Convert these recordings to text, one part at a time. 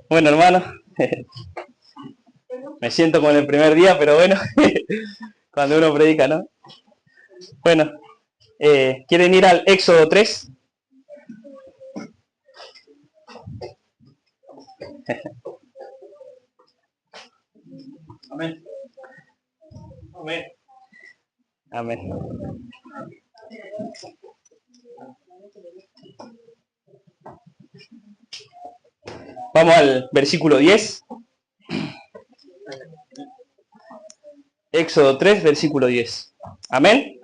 Bueno, hermano, me siento como en el primer día, pero bueno, cuando uno predica, ¿no? Bueno, ¿quieren ir al Éxodo 3? Amén. Amén. Amén. Vamos al versículo 10. Éxodo 3, versículo 10. Amén.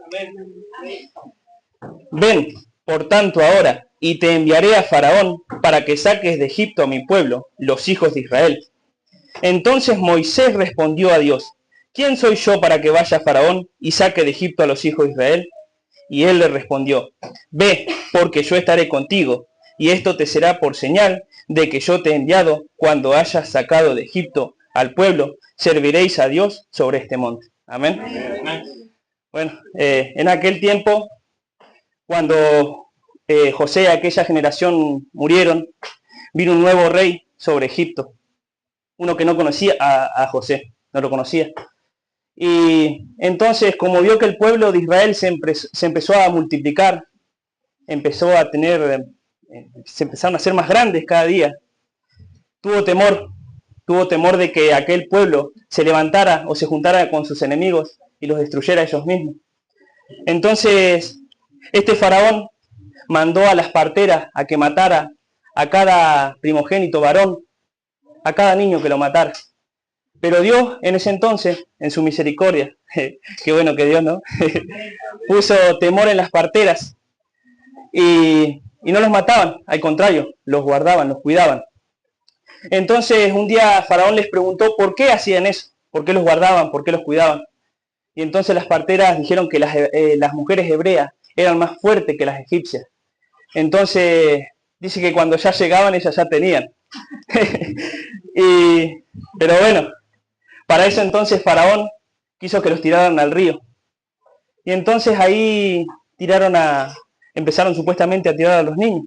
Ven, por tanto, ahora, y te enviaré a Faraón para que saques de Egipto a mi pueblo, los hijos de Israel. Entonces Moisés respondió a Dios: ¿quién soy yo para que vaya a Faraón y saque de Egipto a los hijos de Israel? Y él le respondió: ve, porque yo estaré contigo, y esto te será por señal de que yo te he enviado. Cuando hayas sacado de Egipto al pueblo, serviréis a Dios sobre este monte. Amén. Bueno, en aquel tiempo, cuando José y aquella generación murieron, vino un nuevo rey sobre Egipto. Uno que no conocía a José, no lo conocía. Y entonces, como vio que el pueblo de Israel se empezó a multiplicar, se empezaron a hacer más grandes cada día, tuvo temor de que aquel pueblo se levantara o se juntara con sus enemigos y los destruyera ellos mismos. Entonces, este faraón mandó a las parteras a que matara a cada primogénito varón, a cada niño que lo matara. Pero Dios, en ese entonces, en su misericordia, qué bueno que Dios, ¿no? Puso temor en las parteras y no los mataban, al contrario, los guardaban, los cuidaban. Entonces un día Faraón les preguntó por qué hacían eso, por qué los guardaban, por qué los cuidaban. Y entonces las parteras dijeron que las mujeres hebreas eran más fuertes que las egipcias. Entonces dice que cuando ya llegaban ellas ya tenían. Pero bueno, para eso entonces Faraón quiso que los tiraran al río. Y entonces ahí empezaron supuestamente a tirar a los niños.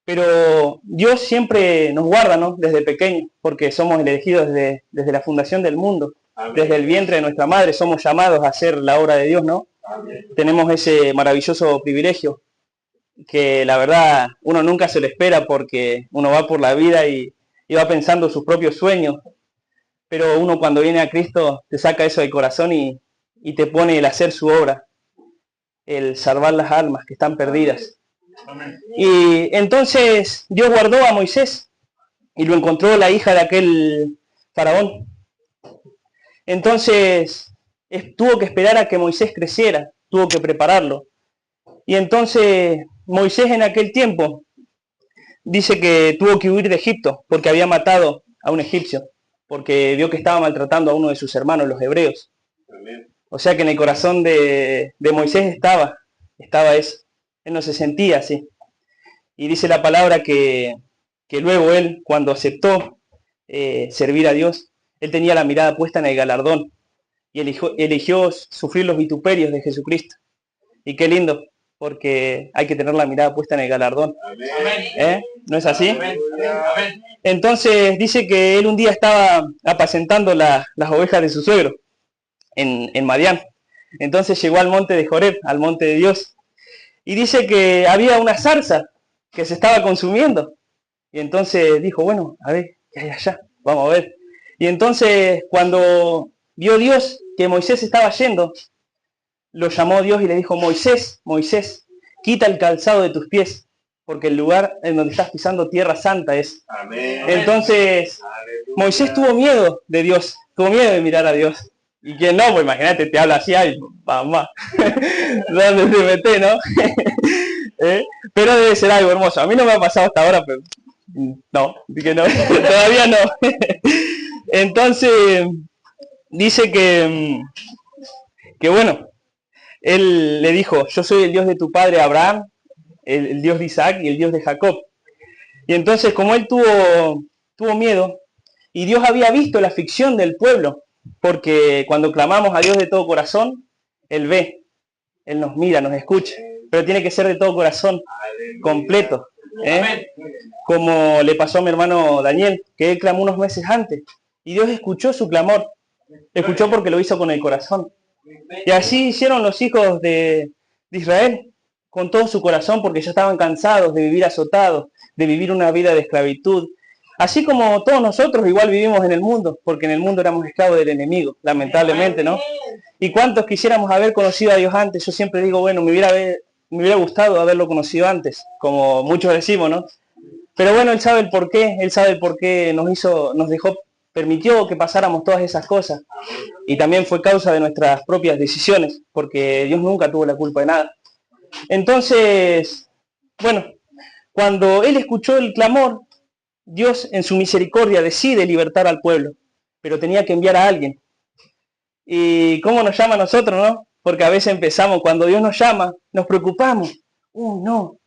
Pero Dios siempre nos guarda, ¿no? Desde pequeños, porque somos elegidos desde la fundación del mundo. Amén. Desde el vientre de nuestra madre somos llamados a hacer la obra de Dios, ¿no? Amén. Tenemos ese maravilloso privilegio que la verdad uno nunca se lo espera, porque uno va por la vida y va pensando sus propios sueños. Pero uno cuando viene a Cristo te saca eso del corazón y te pone el hacer su obra, el salvar las almas que están perdidas. Amén. Y entonces Dios guardó a Moisés y lo encontró la hija de aquel faraón. Entonces tuvo que esperar a que Moisés creciera, tuvo que prepararlo. Y entonces Moisés en aquel tiempo dice que tuvo que huir de Egipto porque había matado a un egipcio, porque vio que estaba maltratando a uno de sus hermanos, los hebreos. Amén. O sea que en el corazón de Moisés estaba eso. Él no se sentía así. Y dice la palabra que luego él, cuando aceptó servir a Dios, él tenía la mirada puesta en el galardón y eligió sufrir los vituperios de Jesucristo. Y qué lindo, porque hay que tener la mirada puesta en el galardón. ¿No es así? Amén. Entonces dice que él un día estaba apacentando las ovejas de su suegro en Madián. Entonces llegó al monte de Joreb, al monte de Dios. Y dice que había una zarza que se estaba consumiendo. Y entonces dijo, bueno, a ver, ¿qué hay allá? Vamos a ver. Y entonces cuando vio Dios que Moisés estaba yendo, lo llamó Dios y le dijo: Moisés, Moisés, quita el calzado de tus pies, porque el lugar en donde estás pisando tierra santa es. Amén. Entonces Moisés tuvo miedo de Dios, tuvo miedo de mirar a Dios. Y quien no, pues imagínate, te habla así, ay, mamá, ¿dónde se mete, no? Pero debe ser algo hermoso. A mí no me ha pasado hasta ahora, pero no, que no, todavía no. Entonces dice que bueno, él le dijo: yo soy el Dios de tu padre Abraham, el Dios de Isaac y el Dios de Jacob. Y entonces, como él tuvo miedo, y Dios había visto la aflicción del pueblo, porque cuando clamamos a Dios de todo corazón, Él ve, Él nos mira, nos escucha, pero tiene que ser de todo corazón, completo. ¿eh? Como le pasó a mi hermano Daniel, que él clamó unos meses antes. Y Dios escuchó su clamor. Escuchó porque lo hizo con el corazón. Y así hicieron los hijos de Israel, con todo su corazón, porque ya estaban cansados de vivir azotados, de vivir una vida de esclavitud. Así como todos nosotros igual vivimos en el mundo, porque en el mundo éramos esclavos del enemigo, lamentablemente, ¿no? Y cuántos quisiéramos haber conocido a Dios antes. Yo siempre digo, bueno, me hubiera gustado haberlo conocido antes, como muchos decimos, ¿no? Pero bueno, Él sabe el por qué nos dejó, permitió que pasáramos todas esas cosas. Y también fue causa de nuestras propias decisiones, porque Dios nunca tuvo la culpa de nada. Entonces, bueno, cuando Él escuchó el clamor, Dios en su misericordia decide libertar al pueblo, pero tenía que enviar a alguien. ¿Y cómo nos llama a nosotros, no? Porque a veces empezamos, cuando Dios nos llama, nos preocupamos. No,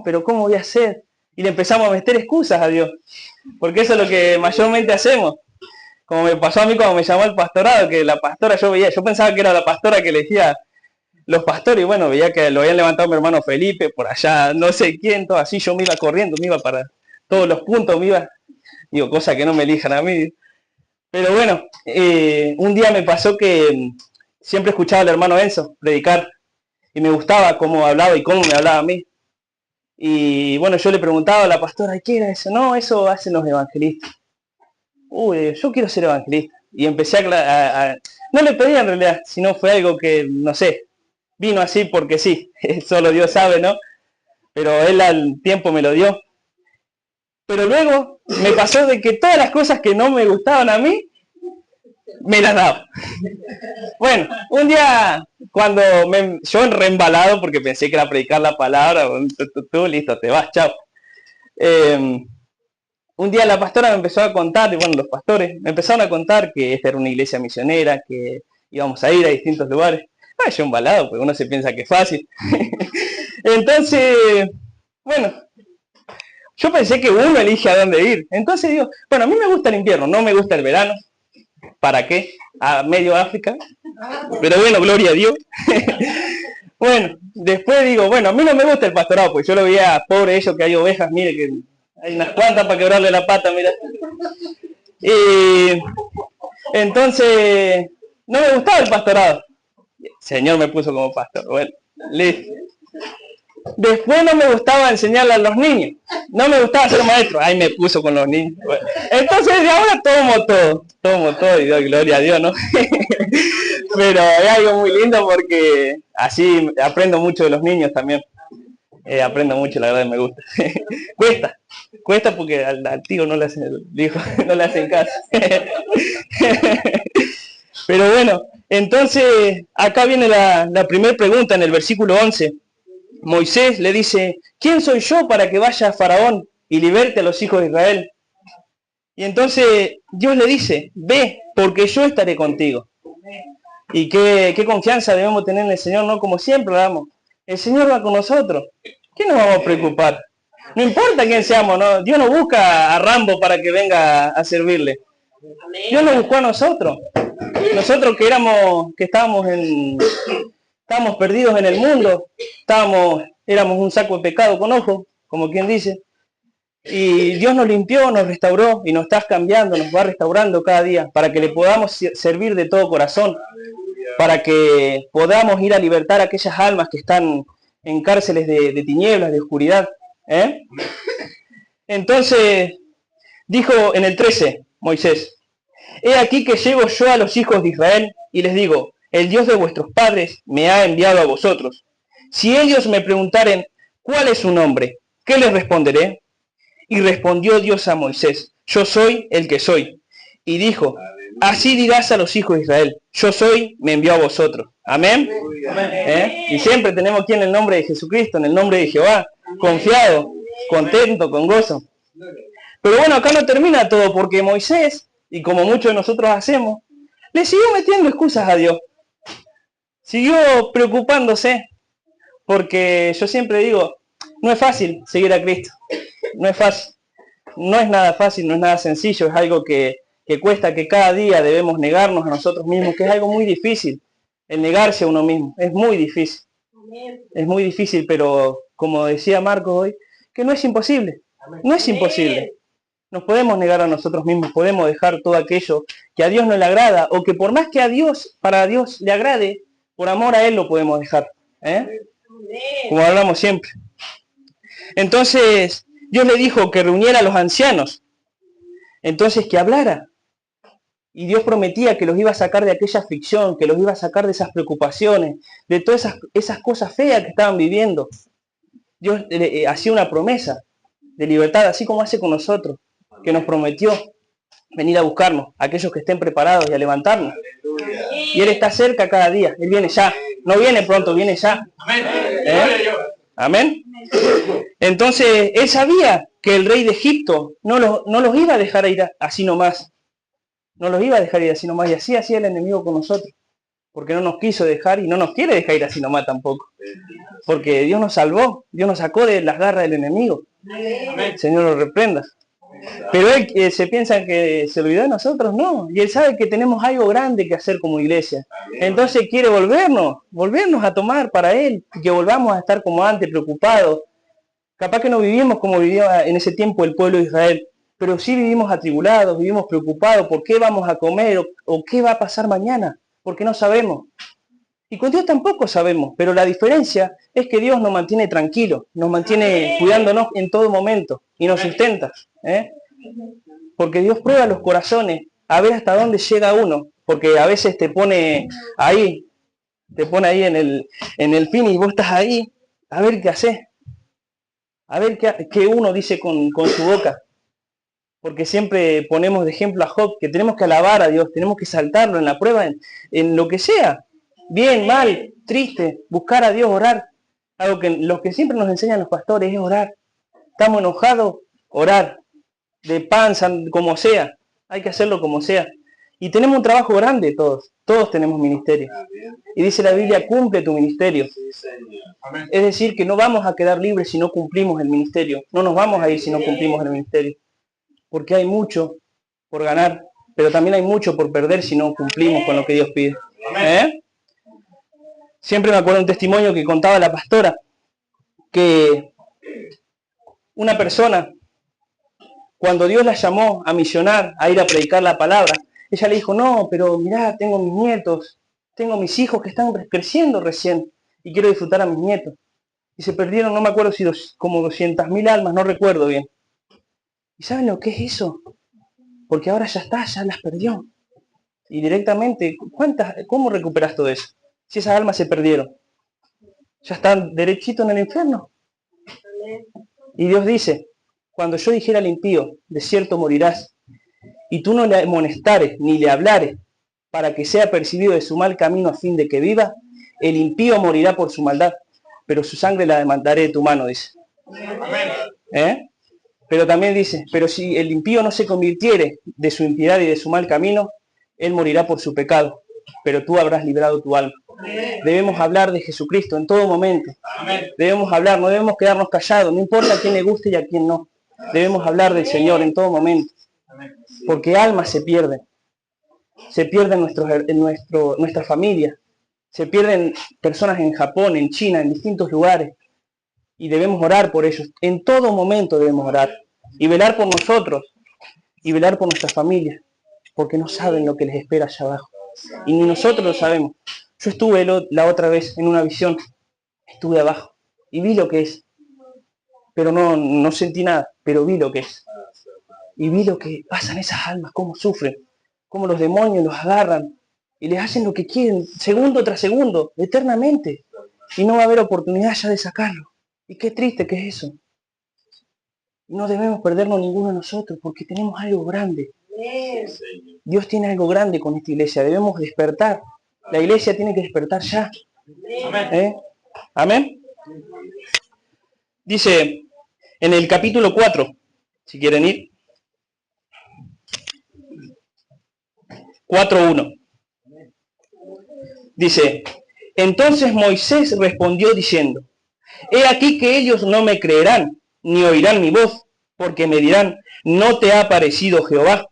pero ¿cómo voy a hacer? Y le empezamos a meter excusas a Dios, porque eso es lo que mayormente hacemos. Como me pasó a mí cuando me llamó el pastorado, que la pastora yo pensaba que era la pastora que elegía los pastores, y bueno, veía que lo habían levantado mi hermano Felipe, por allá, no sé quién, todo así, yo me iba corriendo, me iba para todos los puntos, digo, cosa que no me elijan a mí. Pero bueno, un día me pasó que siempre escuchaba al hermano Enzo predicar, y me gustaba cómo hablaba y cómo me hablaba a mí. Y bueno, yo le preguntaba a la pastora, ¿qué era eso? No, eso hacen los evangelistas. Yo quiero ser evangelista. Y empecé no le pedí en realidad, sino fue algo que, no sé, vino así porque sí, solo Dios sabe, ¿no? Pero Él al tiempo me lo dio. Pero luego me pasó de que todas las cosas que no me gustaban a mí, me las daba. Bueno, un día, cuando yo reembalado, porque pensé que era predicar la palabra, tú listo, te vas, chao. Un día la pastora me empezó a contar, y bueno, los pastores me empezaron a contar que esta era una iglesia misionera, que íbamos a ir a distintos lugares. Yo embalado, pues uno se piensa que es fácil. Entonces, bueno, yo pensé que uno elige a dónde ir. Entonces digo, bueno, a mí me gusta el invierno, no me gusta el verano. ¿Para qué? A medio África. Pero bueno, gloria a Dios. Bueno, después digo, bueno, a mí no me gusta el pastorado, pues yo lo veía, pobre ellos que hay ovejas, mire que hay unas cuantas para quebrarle la pata, mira. Y entonces, no me gustaba el pastorado. El Señor me puso como pastor. Bueno, listo. Después no me gustaba enseñarle a los niños. No me gustaba ser maestro. Ahí me puso con los niños. Bueno, entonces de ahora tomo todo y doy gloria a Dios, ¿no? Pero es algo muy lindo porque así aprendo mucho de los niños también. Aprendo mucho, la verdad me gusta. Cuesta porque al tío no le hacen caso. Pero bueno, entonces acá viene la primera pregunta en el versículo 11. Moisés le dice, ¿quién soy yo para que vaya a Faraón y liberte a los hijos de Israel? Y entonces Dios le dice, ve, porque yo estaré contigo. Y qué confianza debemos tener en el Señor, ¿no? Como siempre lo damos. El Señor va con nosotros. ¿Qué nos vamos a preocupar? No importa quién seamos, ¿no? Dios no busca a Rambo para que venga a servirle. Dios nos buscó a nosotros. Nosotros que estábamos perdidos en el mundo, éramos un saco de pecado con ojos, como quien dice. Y Dios nos limpió, nos restauró y nos está cambiando, nos va restaurando cada día para que le podamos servir de todo corazón, para que podamos ir a libertar a aquellas almas que están en cárceles de tinieblas, de oscuridad. Entonces, dijo en el 13, Moisés, he aquí que llego yo a los hijos de Israel y les digo, el Dios de vuestros padres me ha enviado a vosotros. Si ellos me preguntaren, ¿cuál es su nombre? ¿Qué les responderé? Y respondió Dios a Moisés, yo soy el que soy. Y dijo, así dirás a los hijos de Israel, yo soy, me envió a vosotros. Amén. Y siempre tenemos aquí en el nombre de Jesucristo, en el nombre de Jehová, confiado, contento, con gozo. Pero bueno, acá no termina todo, porque Moisés, y como muchos de nosotros hacemos, le siguió metiendo excusas a Dios. Siguió preocupándose, porque yo siempre digo, no es fácil seguir a Cristo. No es fácil. No es nada fácil, no es nada sencillo, es algo que cuesta, que cada día debemos negarnos a nosotros mismos, que es algo muy difícil, el negarse a uno mismo, es muy difícil. Es muy difícil, pero como decía Marcos hoy, que no es imposible. No es imposible. Nos podemos negar a nosotros mismos, podemos dejar todo aquello que a Dios no le agrada, o que por más que para Dios le agrade, por amor a Él lo podemos dejar. Como hablamos siempre. Entonces, Dios le dijo que reuniera a los ancianos. Entonces, que hablara. Y Dios prometía que los iba a sacar de aquella aflicción, que los iba a sacar de esas preocupaciones, de todas esas cosas feas que estaban viviendo. Dios hacía una promesa de libertad, así como hace con nosotros, que nos prometió venir a buscarnos, aquellos que estén preparados y a levantarnos. Y Él está cerca cada día, Él viene ya, no viene pronto, viene ya. Amén. Entonces, Él sabía que el rey de Egipto no los iba a dejar ir así nomás. No los iba a dejar ir así nomás, y así hacía el enemigo con nosotros. Porque no nos quiso dejar y no nos quiere dejar ir así nomás tampoco. Porque Dios nos salvó, Dios nos sacó de las garras del enemigo. El Señor lo reprenda. Pero Él se piensa que se olvidó de nosotros, no. Y Él sabe que tenemos algo grande que hacer como iglesia. Entonces quiere volvernos a tomar para Él, que volvamos a estar como antes, preocupados. Capaz que no vivimos como vivía en ese tiempo el pueblo de Israel, pero sí vivimos atribulados, vivimos preocupados por qué vamos a comer o qué va a pasar mañana, porque no sabemos. Y con Dios tampoco sabemos, pero la diferencia es que Dios nos mantiene tranquilos, nos mantiene cuidándonos en todo momento y nos sustenta. Porque Dios prueba los corazones a ver hasta dónde llega uno, porque a veces te pone ahí en el fin y vos estás ahí, a ver qué haces, a ver qué uno dice con su boca. Porque siempre ponemos de ejemplo a Job, que tenemos que alabar a Dios, tenemos que saltarlo en la prueba, en lo que sea, bien, mal, triste, buscar a Dios, orar. Algo que lo que siempre nos enseñan los pastores es orar. Estamos enojados, orar. De panza, como sea, hay que hacerlo como sea. Y tenemos un trabajo grande todos tenemos ministerio. Y dice la Biblia, cumple tu ministerio. Es decir, que no vamos a quedar libres si no cumplimos el ministerio. No nos vamos a ir si no cumplimos el ministerio. Porque hay mucho por ganar, pero también hay mucho por perder si no cumplimos con lo que Dios pide. Siempre me acuerdo un testimonio que contaba la pastora, que una persona, cuando Dios la llamó a misionar, a ir a predicar la palabra, ella le dijo, no, pero mirá, tengo mis nietos, tengo mis hijos que están creciendo recién, y quiero disfrutar a mis nietos. Y se perdieron, no me acuerdo si como 200.000 almas, no recuerdo bien. ¿Y saben lo que es eso? Porque ahora ya las perdió. Y directamente, ¿cómo recuperas todo eso? Si esas almas se perdieron. Ya están derechito en el infierno. Y Dios dice, cuando yo dijera al impío, de cierto morirás, y tú no le amonestares ni le hablares, para que sea percibido de su mal camino a fin de que viva, el impío morirá por su maldad, pero su sangre la demandaré de tu mano, dice. Pero también dice, pero si el impío no se convirtiere de su impiedad y de su mal camino, él morirá por su pecado, pero tú habrás librado tu alma. Debemos hablar de Jesucristo en todo momento. Debemos hablar, no debemos quedarnos callados, no importa a quién le guste y a quién no. Debemos hablar del Señor en todo momento, porque almas se pierden nuestra familia, se pierden personas en Japón, en China, en distintos lugares. Y debemos orar por ellos. En todo momento debemos orar. Y velar por nosotros. Y velar por nuestra familia. Porque no saben lo que les espera allá abajo. Y ni nosotros lo sabemos. Yo estuve la otra vez en una visión. Estuve abajo. Y vi lo que es. Pero no sentí nada. Pero vi lo que es. Y vi lo que pasan esas almas. Cómo sufren. Cómo los demonios los agarran. Y les hacen lo que quieren. Segundo tras segundo. Eternamente. Y no va a haber oportunidad ya de sacarlo. Y qué triste que es eso. No debemos perdernos ninguno de nosotros porque tenemos algo grande. Dios tiene algo grande con esta iglesia. Debemos despertar. La iglesia tiene que despertar ya. Amén. Dice en el capítulo 4, si quieren ir. 4:1. Dice, entonces Moisés respondió diciendo, he aquí que ellos no me creerán, ni oirán mi voz, porque me dirán, ¿no te ha parecido Jehová?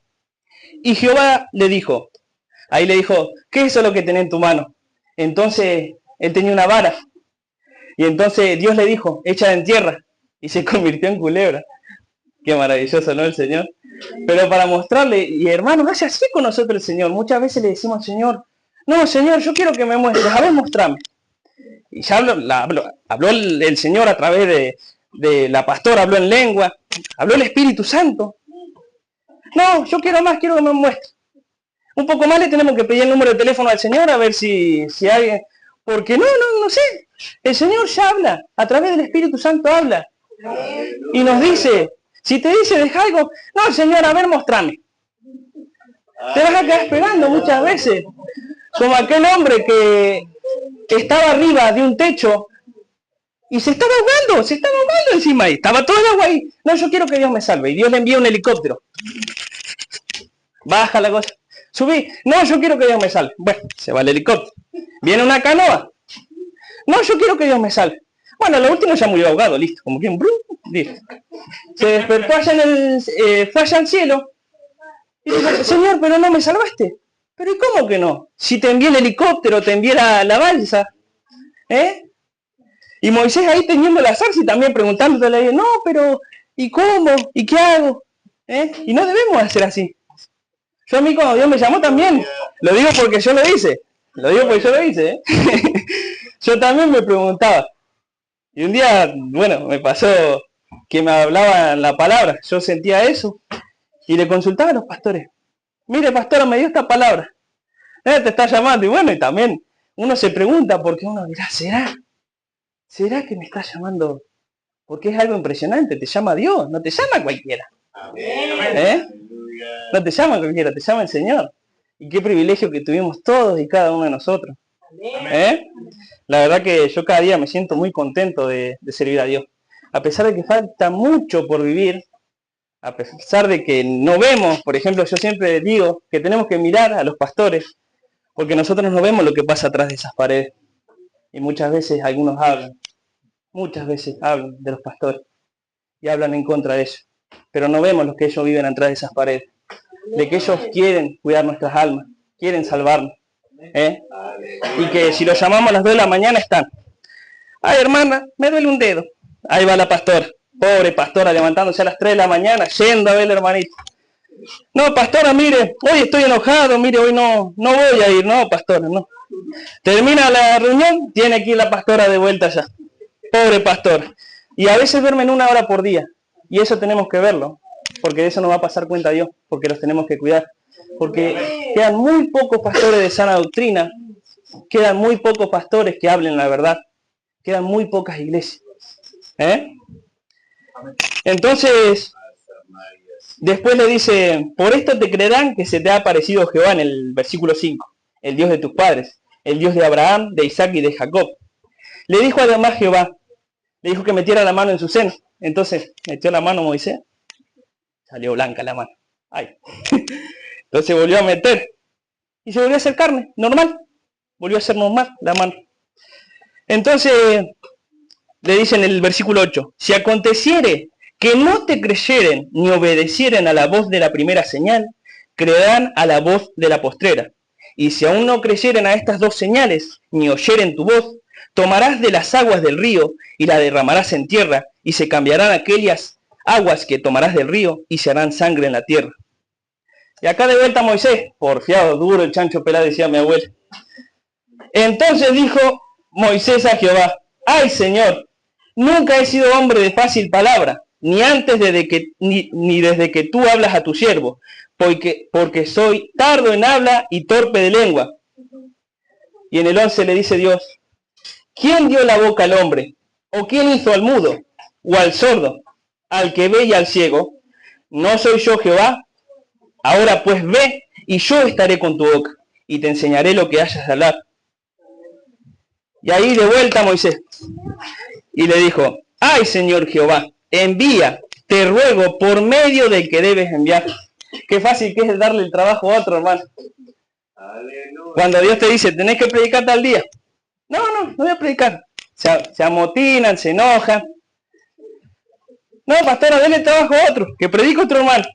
Y Jehová le dijo, ¿qué es eso lo que tenés en tu mano? Entonces él tenía una vara, y entonces Dios le dijo, échala en tierra. y se convirtió en culebra. Qué maravilloso, ¿no? El Señor. Pero para mostrarle, y hermanos, hace así con nosotros el Señor. Muchas veces le decimos al Señor, no, Señor, yo quiero que me muestres, a ver, mostrame. Y ya habló el Señor a través de la pastora, habló en lengua, habló el Espíritu Santo. No, yo quiero más, quiero que me muestre. Un poco más le tenemos que pedir el número de teléfono al Señor a ver si alguien... Porque no sé. El Señor ya habla, a través del Espíritu Santo habla. Y nos dice, si te dice deja algo, no, Señor, a ver, mostrame. Te vas a quedar esperando muchas veces. Como aquel hombre que estaba arriba de un techo y se estaba ahogando encima ahí. Estaba todo el agua ahí. No, yo quiero que Dios me salve. Y Dios le envía un helicóptero. Baja la cosa. Subí. No, yo quiero que Dios me salve. Bueno, se va el helicóptero. Viene una canoa. No, yo quiero que Dios me salve. Bueno, lo último ya murió ahogado, listo. Como quien, listo. Se despertó allá fue allá al cielo. Y dijo, Señor, pero no me salvaste. Pero ¿y cómo que no? Si te envié el helicóptero, te envié la balsa. Y Moisés ahí teniendo la zarza y también preguntándole, no, pero ¿y cómo? ¿Y qué hago? Y no debemos hacer así. Yo a mí cuando Dios me llamó también, lo digo porque yo lo hice. Yo también me preguntaba. Y un día, bueno, me pasó que me hablaban la palabra. Yo sentía eso. Y le consultaba a los pastores. Mire, pastor, me dio esta palabra. Te está llamando. Y bueno, y también uno se pregunta porque uno dirá, ¿será que me está llamando? Porque es algo impresionante. Te llama Dios, no te llama cualquiera. No te llama cualquiera, te llama el Señor. Y qué privilegio que tuvimos todos y cada uno de nosotros. La verdad que yo cada día me siento muy contento de servir a Dios. A pesar de que falta mucho por vivir, a pesar de que no vemos, por ejemplo, yo siempre digo que tenemos que mirar a los pastores, porque nosotros no vemos lo que pasa atrás de esas paredes. Y muchas veces algunos hablan de los pastores y hablan en contra de ellos. Pero no vemos lo que ellos viven atrás de esas paredes. De que ellos quieren cuidar nuestras almas, quieren salvarnos. Y que si los llamamos a las 2 de la mañana están. Ay, hermana, me duele un dedo. Ahí va la pastora. Pobre pastora, levantándose a las 3 de la mañana, yendo a ver al hermanito. No, pastora, mire, hoy estoy enojado, mire, hoy no voy a ir. No, pastora, no. Termina la reunión, tiene que ir la pastora de vuelta ya. Pobre pastor. Y a veces duermen 1 hora por día. Y eso tenemos que verlo. Porque de eso nos va a pasar cuenta Dios. Porque los tenemos que cuidar. Porque quedan muy pocos pastores de sana doctrina. Quedan muy pocos pastores que hablen la verdad. Quedan muy pocas iglesias. Entonces, después le dice, por esto te creerán que se te ha aparecido Jehová en el versículo 5. El Dios de tus padres. El Dios de Abraham, de Isaac y de Jacob. Le dijo además Jehová, le dijo que metiera la mano en su seno. Entonces metió la mano Moisés, salió blanca la mano. Ay. Entonces volvió a meter y se volvió a hacer carne, normal. Volvió a ser normal la mano. Entonces le dice en el versículo 8, si aconteciere que no te creyeren ni obedecieren a la voz de la primera señal, creerán a la voz de la postrera. Y si aún no creyeren a estas 2 señales, ni oyeren tu voz, tomarás de las aguas del río y la derramarás en tierra, y se cambiarán aquellas aguas que tomarás del río y se harán sangre en la tierra. Y acá de vuelta Moisés, porfiado, duro el chancho pelado, decía mi abuela. Entonces dijo Moisés a Jehová, ay Señor, nunca he sido hombre de fácil palabra, ni antes ni desde que tú hablas a tu siervo, porque soy tardo en habla y torpe de lengua. Y en el 11 le dice Dios, ¿quién dio la boca al hombre? ¿O quién hizo al mudo? ¿O al sordo? ¿Al que ve y al ciego? ¿No soy yo Jehová? Ahora pues ve, y yo estaré con tu boca, y te enseñaré lo que hayas de hablar. Y ahí de vuelta Moisés, y le dijo, ay Señor Jehová, envía, te ruego, por medio del que debes enviar. Qué fácil que es darle el trabajo a otro, hermano. Cuando Dios te dice, tenés que predicar tal día. No voy a predicar. Se amotinan, se enojan. No, pastora, denle trabajo a otro, que predique otro hermano.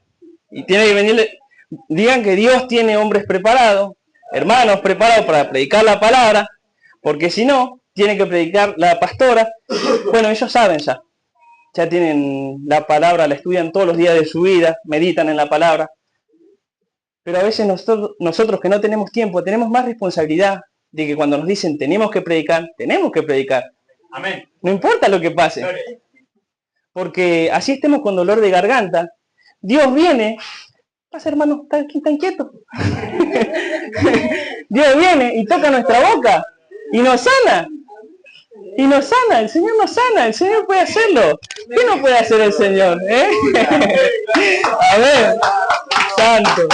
Y tiene que venirle, digan que Dios tiene hombres preparados, hermanos preparados para predicar la palabra, porque si no, tiene que predicar la pastora. Bueno, ellos saben ya. ya tienen la palabra, la estudian todos los días de su vida, meditan en la palabra. Pero a veces nosotros que no tenemos tiempo, tenemos más responsabilidad de que cuando nos dicen tenemos que predicar, tenemos que predicar. Amén. No importa lo que pase. Porque así estemos con dolor de garganta, Dios viene. Pasa, hermano, está inquieto. Dios viene y toca nuestra boca y nos sana. Y nos sana, el Señor nos sana, el Señor puede hacerlo. ¿Qué no puede hacer el Señor? A ver, santo.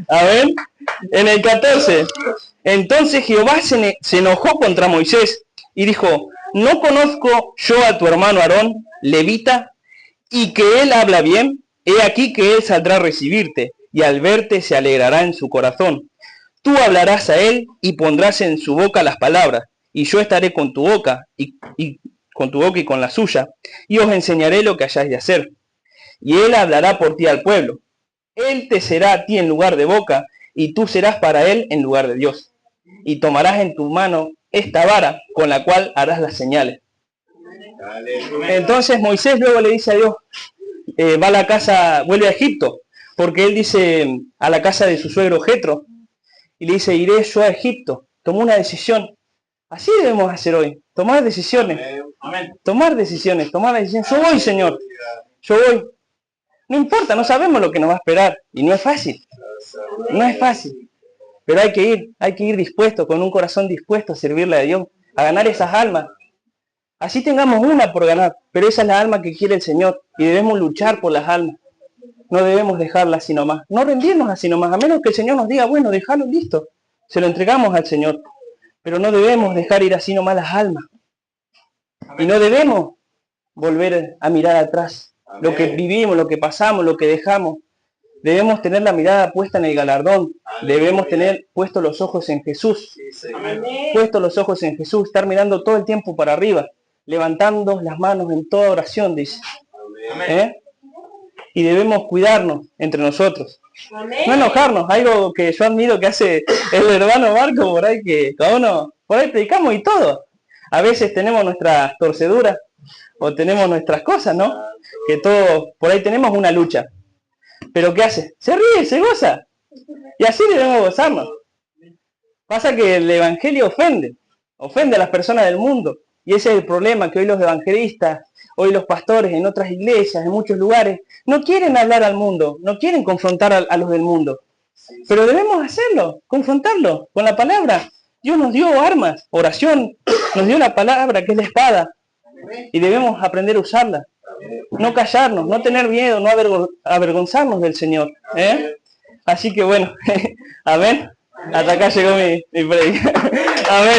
A ver, en el 14. Entonces Jehová se enojó contra Moisés y dijo, ¿no conozco yo a tu hermano Aarón, levita, y que él habla bien? He aquí que él saldrá a recibirte, y al verte se alegrará en su corazón. Tú hablarás a él y pondrás en su boca las palabras, y yo estaré con tu boca y con la suya, y os enseñaré lo que hayáis de hacer. Y él hablará por ti al pueblo. Él te será a ti en lugar de boca, y tú serás para él en lugar de Dios. Y tomarás en tu mano esta vara con la cual harás las señales. Entonces Moisés luego le dice a Dios, va a la casa, vuelve a Egipto, porque él dice a la casa de su suegro Jetro, y le dice, iré yo a Egipto. Tomó una decisión. Así debemos hacer hoy, tomar decisiones. Tomar decisiones, tomar la decisión. Yo voy, Señor, yo voy. No importa, no sabemos lo que nos va a esperar, y no es fácil. No es fácil. Pero hay que ir dispuesto, con un corazón dispuesto a servirle a Dios, a ganar esas almas. Así tengamos una por ganar, pero esa es la alma que quiere el Señor, y debemos luchar por las almas. No debemos dejarlas así nomás, no rendirnos así nomás, a menos que el Señor nos diga, bueno, déjalo listo, se lo entregamos al Señor. Pero no debemos dejar ir así nomás las almas. Y no debemos volver a mirar atrás, lo que vivimos, lo que pasamos, lo que dejamos. Debemos tener la mirada puesta en el galardón. Debemos tener puestos los ojos en Jesús. Puestos los ojos en Jesús. Estar mirando todo el tiempo para arriba. Levantando las manos en toda oración, dice. Y debemos cuidarnos entre nosotros. No enojarnos. Algo que yo admiro que hace el hermano Marco por ahí, que cada uno, por ahí predicamos y todo. A veces tenemos nuestras torceduras o tenemos nuestras cosas, ¿no? Que todos, por ahí tenemos una lucha. Pero ¿qué hace? Se ríe, se goza. Y así debemos gozarnos. Pasa que el evangelio ofende a las personas del mundo. Y ese es el problema, que hoy los evangelistas, hoy los pastores en otras iglesias, en muchos lugares, no quieren hablar al mundo, no quieren confrontar a los del mundo. Pero debemos hacerlo, confrontarlo con la palabra. Dios nos dio armas, oración, nos dio la palabra que es la espada. Y debemos aprender a usarla. No callarnos, no tener miedo, no avergonzarnos del Señor. Así que bueno, amén. Hasta acá llegó mi predica. Amén.